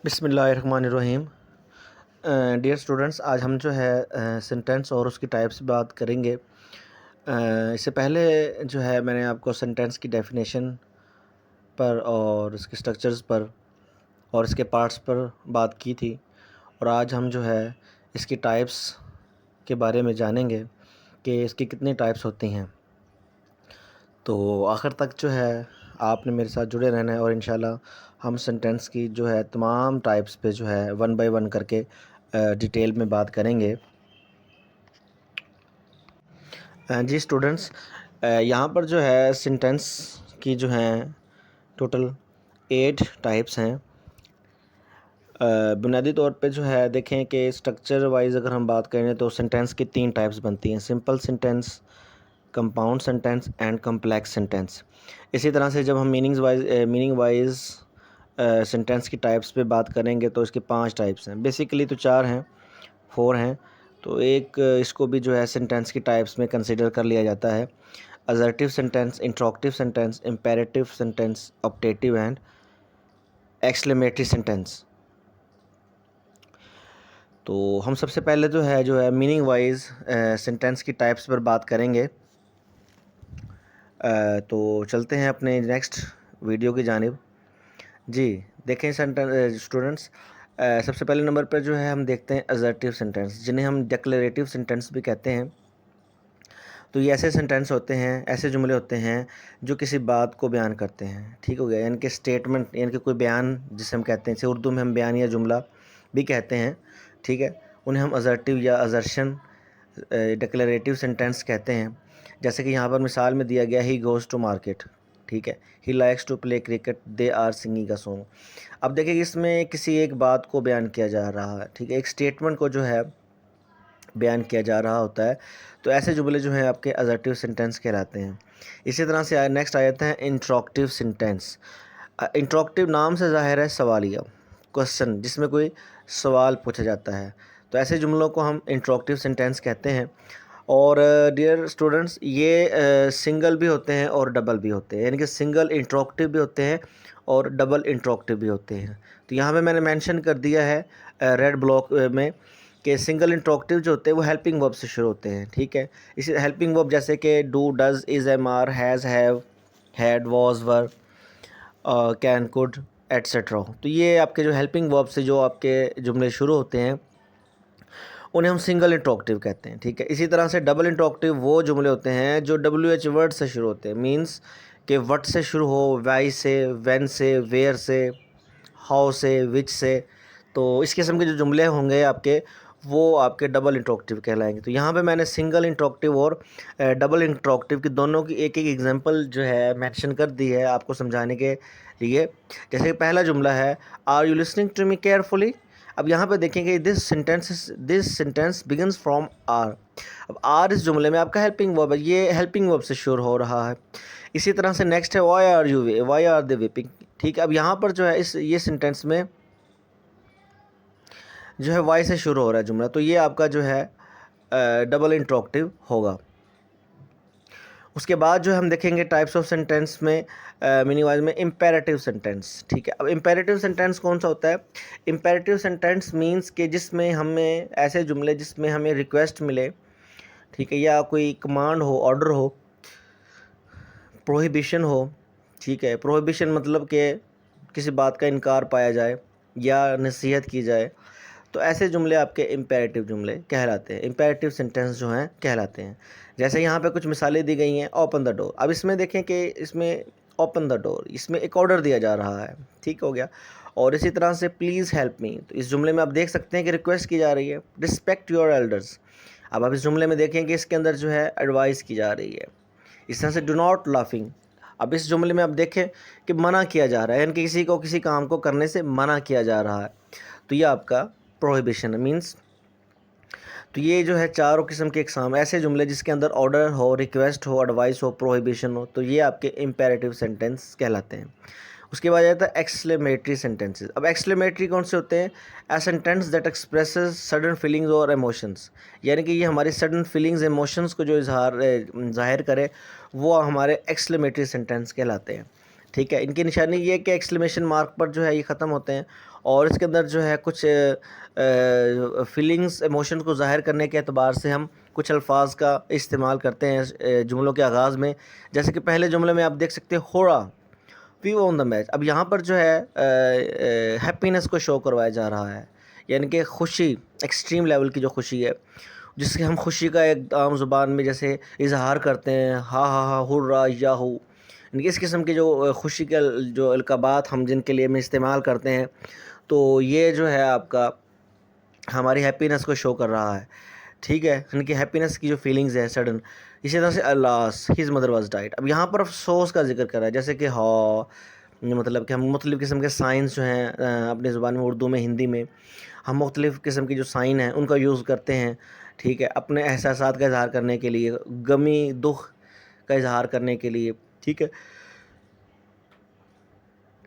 बिस्मिल्लाहिर्रहमानिर्रहीम। Dear students, आज हम जो है सेंटेंस और उसकी टाइप्स बात करेंगे। इससे पहले जो है मैंने आपको सेंटेंस की डेफिनेशन पर और इसके स्ट्रक्चर्स पर और इसके पार्ट्स पर बात की थी, और आज हम जो है इसकी टाइप्स के बारे में जानेंगे कि इसकी कितनी टाइप्स होती हैं। तो आखिर तक जो है आपने मेरे साथ जुड़े रहना है और इंशाल्लाह हम सेंटेंस की जो है तमाम टाइप्स पे जो है वन बाय वन करके डिटेल में बात करेंगे। जी स्टूडेंट्स, यहाँ पर जो है सेंटेंस की जो हैं टोटल 8 टाइप्स हैं। बुनियादी तौर पे जो है देखें कि स्ट्रक्चर वाइज अगर हम बात करें तो सेंटेंस की 3 टाइप्स बनती हैं: simple sentence, compound sentence and complex sentence. इसी तरह से जब हम मीनिंग वाइज सेंटेंस की टाइप्स पे बात करेंगे तो इसके 5 टाइप्स हैं। बेसिकली तो 4 हैं, 4 हैं, तो एक इसको भी जो है सेंटेंस की टाइप्स में कंसिडर कर लिया जाता है: assertive sentence, interrogative sentence, imperative sentence, optative and exclamatory sentence. तो हम सबसे पहले जो है मीनिंग वाइज सेंटेंस की टाइप्स पर बात करेंगे। तो चलते हैं अपने नेक्स्ट वीडियो की जानिब। जी देखें स्टूडेंट्स, सबसे पहले नंबर पर जो है हम देखते हैं असर्टिव सेंटेंस, जिन्हें हम डिक्लेरेटिव सेंटेंस भी कहते हैं। तो ये ऐसे सेंटेंस होते हैं, ऐसे जुमले होते हैं जो किसी बात को बयान करते हैं। ठीक हो गया, यानी कि स्टेटमेंट, यानी कि कोई बयान जिसे हम कहते हैं, जैसे उर्दू में हम बयान या जुमला भी कहते हैं। ठीक है, उन्हें हम असर्टिव या असर्शन डिक्लेरेटिव सेंटेंस कहते हैं। जैसे कि यहाँ पर मिसाल में दिया गया, ही गोज़ टू मार्केट। ठीक है, he likes to play cricket, they are singing a song. अब देखिए, इसमें किसी एक बात को बयान किया जा रहा है। ठीक है, एक स्टेटमेंट को जो है बयान किया जा रहा होता है। तो ऐसे जुमले जो हैं आपके असर्टिव सेंटेंस कहलाते हैं। इसी तरह से नेक्स्ट आ जाता है इंट्रोगेटिव सेंटेंस। इंट्रोगेटिव नाम से ज़ाहिर है सवालिया, क्वेश्चन, जिसमें कोई सवाल पूछा जाता है। तो ऐसे जुमलों को हम इंट्रोगेटिव सेंटेंस कहते हैं। और डियर स्टूडेंट्स, ये सिंगल भी होते हैं और डबल भी होते हैं, यानी कि सिंगल इंट्रोगेटिव भी होते हैं और डबल इंट्रोगेटिव भी होते हैं। तो यहाँ पे मैंने मेंशन कर दिया है रेड ब्लॉक में कि सिंगल इंट्रोगेटिव जो होते हैं वो हेल्पिंग वर्ब से शुरू होते हैं। ठीक है, इसी हेल्पिंग वर्ब जैसे कि do, does, is, am, are, has, have, had, was, were, can, could, etcetera. तो ये आपके जो हेल्पिंग वर्ब से जो आपके जुमले शुरू होते हैं उन्हें हम सिंगल इंट्रोगेटिव कहते हैं। ठीक है, इसी तरह से डबल इंट्रोगेटिव वो जुमले होते हैं जो WH वर्ड से शुरू होते हैं, मींस कि व्हाट से शुरू हो, वाई से, व्हेन से, वेयर से, हाउ से, विच से। तो इस किस्म के जो जुमले होंगे आपके, वो आपके डबल इंट्रोगेटिव कहलाएंगे। तो यहाँ पे मैंने सिंगल इंट्रोगेटिव और डबल इंट्रोगेटिव की दोनों की एक एक एग्जांपल जो है मेंशन कर दी है आपको समझाने के लिए। जैसे कि पहला जुमला है, are you listening to me carefully. अब यहाँ पे देखेंगे this sentence begins from R. अब आर इस जुमले में आपका हेल्पिंग वर्ब है, ये हेल्पिंग वर्ब से शुरू हो रहा है। इसी तरह से नेक्स्ट है, वाई आर दे वीपिंग। ठीक है, अब यहाँ पर जो है ये सेंटेंस में जो है वाई से शुरू हो रहा है जुमला, तो ये आपका जो है डबल इंट्रोगेटिव होगा। उसके बाद जो हम देखेंगे टाइप्स ऑफ सेंटेंस में मीनिंग वाइज में इम्पेरेटिव सेंटेंस। ठीक है, अब इम्पेरेटिव सेंटेंस कौन सा होता है? इम्पेरेटिव सेंटेंस मींस कि जिसमें हमें ऐसे जुमले जिसमें हमें रिक्वेस्ट मिले, ठीक है, या कोई कमांड हो, ऑर्डर हो, प्रोहिबिशन हो। ठीक है, प्रोहिबिशन मतलब कि किसी बात का इनकार पाया जाए या नसीहत की जाए, तो ऐसे जुमले आपके इम्पेरेटिव जुमले कहलाते हैं, इम्पेरेटिव सेंटेंस जो हैं कहलाते हैं। जैसे यहाँ पे कुछ मिसालें दी गई हैं, ओपन द डोर। अब इसमें देखें कि इसमें ओपन द डोर, इसमें एक ऑर्डर दिया जा रहा है। ठीक हो गया। और इसी तरह से प्लीज़ हेल्प मी, तो इस जुमले में आप देख सकते हैं कि रिक्वेस्ट की जा रही है। रिस्पेक्ट योर एल्डर्स, अब आप इस जुमले में देखें कि इसके अंदर जो है एडवाइस की जा रही है। इस तरह से डू नॉट लाफिंग, अब इस जुमले में आप देखें कि मना किया जा रहा है, यानी कि किसी को किसी काम को करने से मना किया जा रहा है, तो ये आपका प्रोहिबिशन है, मीन्स। तो ये जो है चारों किस्म के एग्जाम ऐसे जुमले जिसके अंदर ऑर्डर हो, रिक्वेस्ट हो, एडवाइस हो, प्रोहिबिशन हो, तो ये आपके इम्पेरेटिव सेंटेंस कहलाते हैं। उसके बाद आता है एक्सक्लेमेटरी सेंटेंसेस। अब एक्सक्लेमेटरी कौन से होते हैं? A sentence that expresses sudden feelings और इमोशंस, यानी कि ये हमारी सडन फीलिंग्स इमोशंस को जो इजहार जाहिर करे, वो हमारे एक्सक्लेमेटरी सेंटेंस कहलाते हैं। ठीक है। इनकी निशानी ये है कि एक्सक्लेमेशन मार्क पर जो है ये ख़त्म होते हैं और इसके अंदर जो है कुछ फीलिंग्स इमोशन को ज़ाहिर करने के अतबार से हम कुछ अल्फाज का इस्तेमाल करते हैं जुमलों के आगाज़ में। जैसे कि पहले जुमले में आप देख सकते हो होरा वी वॉन द मैच। अब यहाँ पर जो है हैप्पीनेस को शो करवाया जा रहा है, यानी कि खुशी, एक्सट्रीम लेवल की जो खुशी है, जिससे हम खुशी का एक आम ज़ुबान में जैसे इजहार करते हैं, हा हुर्रा याहू, यानी कि इस किस्म की जो खुशी के जो अलक़ाबात हम जिनके लिए में इस्तेमाल करते हैं, तो ये जो है आपका हमारी हैप्पीनेस को शो कर रहा है। ठीक है, यानी कि हैप्पीनेस की जो फीलिंग्स है सडन। इसी तरह से अल्लास हिज मदर वाज डाइड। अब यहाँ पर अफसोस का जिक्र कर रहा है, जैसे कि मतलब कि हम मुख्तलिफ़ किस्म के साइंस जो हैं अपनी ज़ुबान में, उर्दू में, हिंदी में हम मुख्तलिफ़ किस्म की जो साइन हैं उनका यूज़ करते हैं। ठीक है, अपने एहसासात का इज़हार करने के लिए, गमी दुख का इज़हार करने के लिए। ठीक है,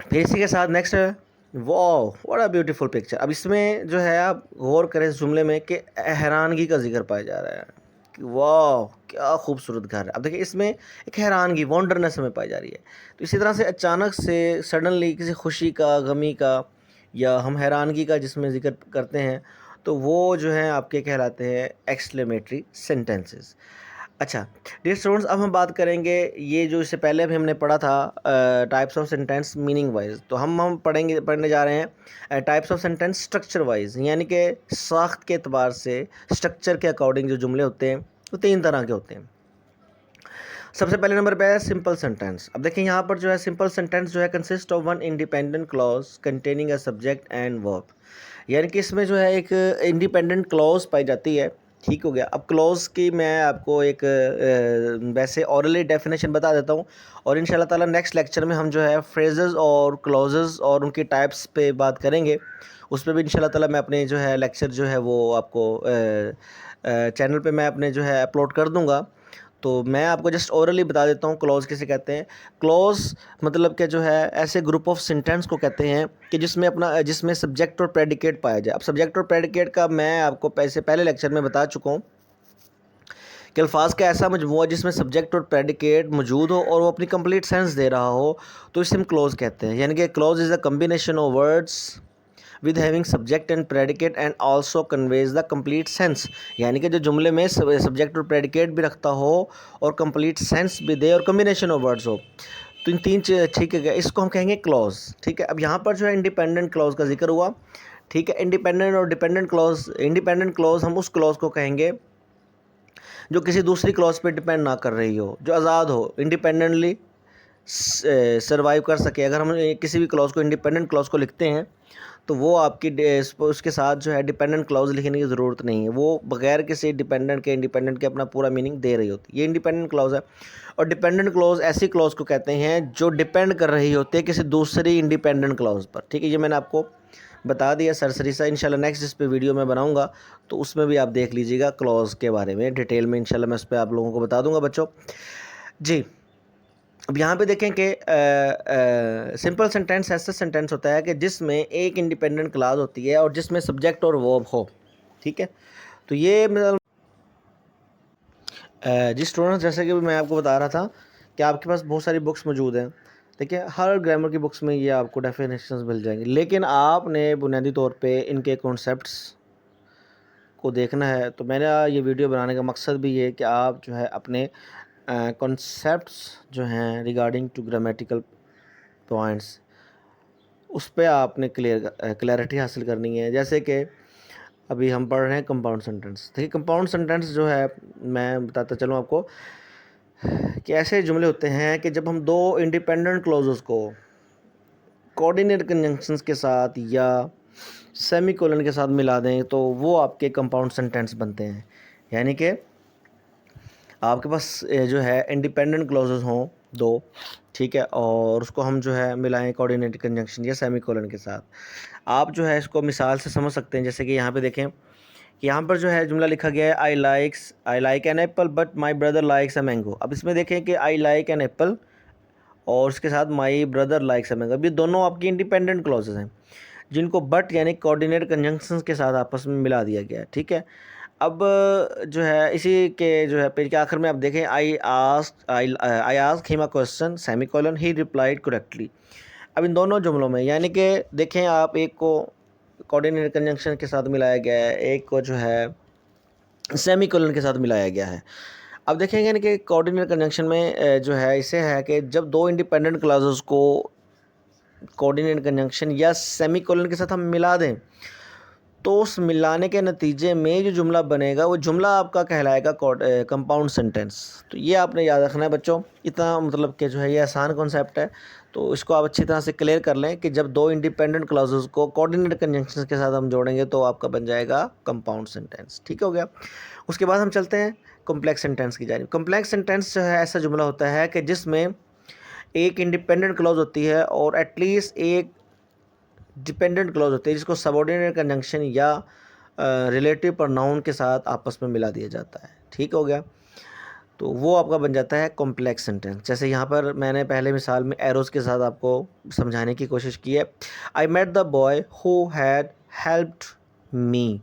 फिर इसी के साथ नेक्स्ट है wow what a beautiful picture. अब इसमें जो है आप गौर करें इस जुमले में कि हैरानगी का जिक्र पाया जा रहा है कि वाह क्या खूबसूरत घर है। अब देखिए इसमें एक हैरानगी, वॉन्डरनेस हमें पाई जा रही है। तो इसी तरह से अचानक से सडनली किसी खुशी का, गमी का या हम हैरानगी का जिसमें जिक्र करते हैं, तो वो जो है आपके कहलाते हैं एक्सक्लेमेटरी सेंटेंसेस। अच्छा डियर स्टूडेंट्स, अब हम बात करेंगे ये जो इससे पहले भी हमने पढ़ा था types of sentence meaning wise, तो हम पढ़ने जा रहे हैं types of sentence structure wise, यानी कि साख्त के अतबार से, स्ट्रक्चर के अकॉर्डिंग जो जुमले होते हैं वो 3 तरह के होते हैं। सबसे पहले नंबर पे है सिंपल सेंटेंस। अब देखिए यहाँ पर जो है सिंपल सेंटेंस जो है consist of one independent clause containing a subject and verb, यानी कि इसमें जो है एक इंडिपेंडेंट क्लॉज पाई जाती है। ठीक हो गया। अब क्लॉज की मैं आपको एक वैसे ऑरली डेफिनेशन बता देता हूँ और इंशाल्लाह ताला नेक्स्ट लेक्चर में हम जो है फ्रेजेस और क्लॉजेस और उनकी टाइप्स पे बात करेंगे। उस पर भी इंशाल्लाह ताला मैं अपने जो है लेक्चर जो है वो आपको चैनल पे मैं अपने जो है अपलोड कर दूँगा। तो मैं आपको जस्ट ओरली बता देता हूँ क्लॉज किसे कहते हैं। क्लॉज मतलब कि जो है ऐसे ग्रुप ऑफ सेंटेंस को कहते हैं कि जिसमें सब्जेक्ट और प्रेडिकेट पाया जाए। अब सब्जेक्ट और प्रेडिकेट का मैं आपको पहले लेक्चर में बता चुका हूँ कि अल्फाज का ऐसा मजमूआ जिसमें सब्जेक्ट और प्रेडिकेट मौजूद हो और वो अपनी कंप्लीट सेंस दे रहा हो, तो इसे हम क्लॉज कहते हैं। यानी कि clause is a combination of words with having subject and predicate and also conveys the complete sense, यानी कि जो जुमले में सब्जेक्ट और प्रेडिकेट भी रखता हो और कंप्लीट सेंस भी दे और कम्बिनेशन ऑफ वर्ड्स हो, तो इन 3 ठीक है, इसको हम कहेंगे क्लॉज। ठीक है, अब यहाँ पर जो है इंडिपेंडेंट क्लॉज का जिक्र हुआ। ठीक है, इंडिपेंडेंट और डिपेंडेंट क्लॉज। इंडिपेंडेंट क्लॉज हम उस क्लॉज को कहेंगे जो किसी दूसरी क्लॉज पे डिपेंड ना कर रही हो, जो आज़ाद हो, इंडिपेंडेंटली सर्वाइव कर सके। अगर हम किसी भी क्लॉज को, इंडिपेंडेंट क्लॉज को लिखते हैं, तो वो आपकी उसके साथ जो है डिपेंडेंट क्लॉज लिखने की ज़रूरत नहीं है, वो बगैर किसी इंडिपेंडेंट के अपना पूरा मीनिंग दे रही होती है। ये इंडिपेंडेंट क्लॉज है। और डिपेंडेंट क्लॉज ऐसी क्लॉज को कहते हैं जो डिपेंड कर रही होती है किसी दूसरी इंडिपेंडेंट क्लॉज पर। ठीक है, ये मैंने आपको बता दिया सरसरी सा। इंशाल्लाह नेक्स्ट जिस पे वीडियो मैं बनाऊंगा तो उसमें भी आप देख लीजिएगा क्लॉज के बारे में डिटेल में, इंशाल्लाह मैं उस पर आप लोगों को बता दूंगा बच्चों जी। अब यहाँ पे देखें कि सिंपल सेंटेंस ऐसा सेंटेंस होता है कि जिसमें एक इंडिपेंडेंट क्लॉज होती है और जिसमें सब्जेक्ट और वर्ब हो। ठीक है, तो ये मतलब जिस स्टूडेंट्स, जैसे कि मैं आपको बता रहा था कि आपके पास बहुत सारी बुक्स मौजूद हैं। देखिए हर ग्रामर की बुक्स में ये आपको डेफिनेशंस मिल जाएंगी, लेकिन आपने बुनियादी तौर पे इनके कॉन्सेप्ट्स को देखना है। तो मेरा ये वीडियो बनाने का मकसद भी ये है कि आप जो है अपने कॉन्सेप्ट्स जो हैं रिगार्डिंग टू ग्रामेटिकल पॉइंट्स, उस पर आपने क्लैरिटी हासिल करनी है। जैसे कि अभी हम पढ़ रहे हैं कंपाउंड सेंटेंस। देखिए कंपाउंड सेंटेंस जो है, मैं बताता चलूँ आपको कि ऐसे जुमले होते हैं कि जब हम दो इंडिपेंडेंट क्लॉजेस को कोऑर्डिनेट कंजंक्शंस के साथ या सेमीकोलन के साथ मिला दें तो वो आपके कंपाउंड सेंटेंस बनते हैं। यानी कि आपके पास जो है इंडिपेंडेंट क्लॉजेस हों दो, ठीक है, और उसको हम जो है मिलाएं कोऑर्डिनेट कंजंक्शन या सेमीकोलन के साथ। आप जो है इसको मिसाल से समझ सकते हैं। जैसे कि यहाँ पे देखें कि यहाँ पर जो है जुमला लिखा गया है I like an apple but my brother likes a mango. अब इसमें देखें कि आई लाइक एन एप्पल और उसके साथ my brother likes a mango, अब ये दोनों आपकी इंडिपेंडेंट क्लॉजेस हैं जिनको बट यानी कोऑर्डिनेट कंजंक्शंस के साथ आपस में मिला दिया गया है। ठीक है, अब जो है इसी के जो है पेज के आखिर में आप देखें, I ask him a question semicolon, he replied correctly. अब इन दोनों जुमलों में यानी कि देखें आप, एक को कोऑर्डिनेट कंजंक्शन के साथ मिलाया गया है, एक को जो है सेमीकोलन के साथ मिलाया गया है। अब देखेंगे ना कि कोऑर्डिनेट कंजंक्शन में जो है इसे है कि जब दो इंडिपेंडेंट क्लॉजेस को कोऑर्डिनेट कंजंक्शन या सेमीकोलन के साथ हम मिला दें तो उस मिलाने के नतीजे में जो जुमला बनेगा वो जुमला आपका कहलाएगा कंपाउंड सेंटेंस। तो ये आपने याद रखना है बच्चों, इतना मतलब कि जो है ये आसान कॉन्सेप्ट है, तो इसको आप अच्छी तरह से क्लियर कर लें कि जब दो इंडिपेंडेंट क्लॉजेस को कोऑर्डिनेट कंजंक्शन के साथ हम जोड़ेंगे तो आपका बन जाएगा कंपाउंड सेंटेंस। ठीक हो गया। उसके बाद हम चलते हैं कॉम्प्लेक्स सेंटेंस की जानिब। कॉम्प्लेक्स सेंटेंस जो है ऐसा जुमला होता है कि जिसमें एक इंडिपेंडेंट क्लॉज होती है और एटलीस्ट एक डिपेंडेंट क्लॉज होती है जिसको सबऑर्डिनेट कंजंक्शन या रिलेटिव प्रोनाउन के साथ आपस में मिला दिया जाता है। ठीक हो गया। तो वो आपका बन जाता है कॉम्प्लेक्स सेंटेंस। जैसे यहाँ पर मैंने पहले मिसाल में एरोज़ के साथ आपको समझाने की कोशिश की है। I met the boy who had helped me.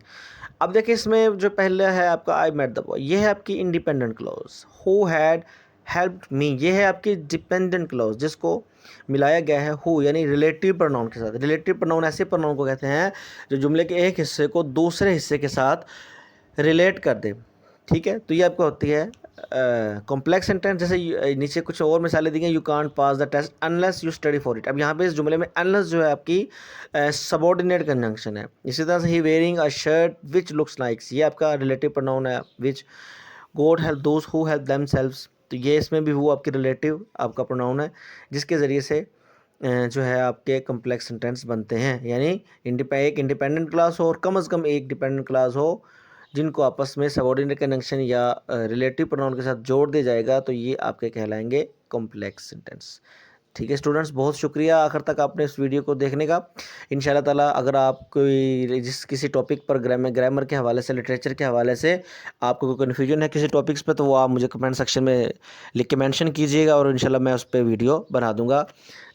अब देखिए इसमें जो पहले है आपका आई मेट द बॉय, ये है आपकी independent clause. Who had helped मी, ये है आपकी डिपेंडेंट क्लॉज जिसको मिलाया गया है हु यानी रिलेटिव प्रोनाउन के साथ। रिलेटिव प्रोनाउन ऐसे प्रोनाउन को कहते हैं जो जुमले के एक हिस्से को दूसरे हिस्से के साथ रिलेट कर दे। ठीक है, तो ये आपको होती है कॉम्प्लेक्स सेंटेंस। जैसे नीचे कुछ और मिसालें दी गई, you can't pass the test unless you study for it. अब यहाँ पे इस जुमले में अनलेस जो है आपकी सबऑर्डिनेट कंजंक्शन है। इसी तरह से ही wearing a shirt which looks likes, ये आपका रिलेटिव प्रोनाउन है। Which God help those who help themselves, तो ये इसमें भी वो आपकी रिलेटिव आपका प्रोनाउन है जिसके ज़रिए से जो है आपके कॉम्प्लेक्स सेंटेंस बनते हैं। यानी एक इंडिपेंडेंट क्लास हो और कम से कम एक डिपेंडेंट क्लास हो जिनको आपस में सबऑर्डिनेट कंजंक्शन या रिलेटिव प्रोनाउन के साथ जोड़ दिया जाएगा, तो ये आपके कहलाएंगे कॉम्प्लेक्स सेंटेंस। ठीक है स्टूडेंट्स, बहुत शुक्रिया आखिर तक आपने इस वीडियो को देखने का। इंशाल्लाह ताला अगर आप कोई किसी टॉपिक पर ग्रामर के हवाले से, लिटरेचर के हवाले से आपको कोई कन्फ्यूजन है किसी टॉपिक्स पे, तो वो आप मुझे कमेंट सेक्शन में लिख के मेंशन कीजिएगा और इंशाल्लाह मैं उस पर वीडियो बना दूंगा।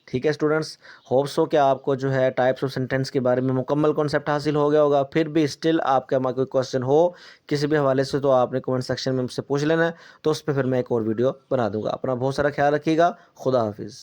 ठीक है स्टूडेंट्स, होप्स हो कि आपको जो है टाइप्स ऑफ सेंटेंस के बारे में मुकम्मल कॉन्सेप्ट हासिल हो गया होगा। फिर भी स्टिल आपका कोई क्वेश्चन हो किसी भी हवाले से तो आपने कमेंट सेक्शन में मुझसे पूछ लेना है, तो उस पर फिर मैं एक और वीडियो बना दूंगा। अपना बहुत सारा ख्याल रखिएगा। खुदा हाफिज़।